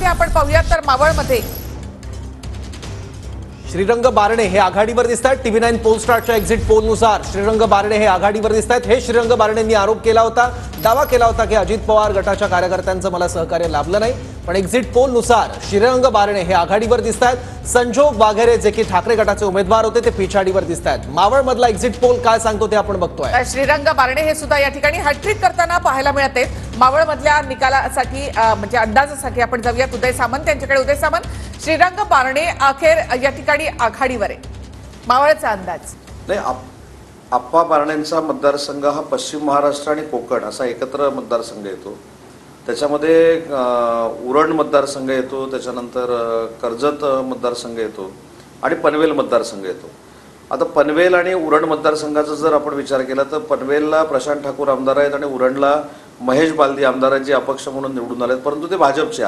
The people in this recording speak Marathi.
मावळमध्ये आपण पाहूयात तर मावळमध्ये श्रीरंग बारणे हे आघाडीवर दिसतात। TV9 पोलस्टारच्या एक्झिट पोलनुसार श्रीरंग बारणे हे आघाडीवर दिसतात। हे श्रीरंग बारणेंनी आरोप केला होता, दावा केला होता की अजित पवार गटाच्या कार्यकर्त्यांचं मला सहकार्य लाभलं नाही, पण एक्झिट पोलनुसार श्रीरंग बारणे हे आघाडीवर दिसतात। संजोग वाघेरे जे की ठाकरे गटाचे उमेदवार होते ते पिछाडीवर दिसतात। मावळमधला एक्झिट पोल काय सांगतो ते आपण बघतोय। श्रीरंग बारणे हे सुद्धा या ठिकाणी हॅट्रिक करताना पाहायला मिळते। मावळमधल्या निकालासाठी म्हणजे अंदाजासाठी आपण जाऊयात उदय सामंत यांच्याकडे। उदय सामंत, श्रीरंग बारणे अखेर या ठिकाणी आघाडीवर आहे, मावळचा अंदाज? नाही, आप्पा बारणेंचा मतदारसंघ हा पश्चिम महाराष्ट्र आणि कोकण असा एकत्र मतदारसंघ येतो। त्याच्यामध्ये उरण मतदारसंघ येतो, त्याच्यानंतर कर्जत मतदारसंघ येतो आणि पनवेल मतदारसंघ येतो। आता पनवेल आणि उरण मतदारसंघाचा जर आपण विचार केला तर पनवेलला प्रशांत ठाकूर आमदार आहेत आणि उरणला महेश बालदी आमदार आहेत, जे अपक्ष म्हणून निवडून आले, परंतु ते भाजपचे आहेत।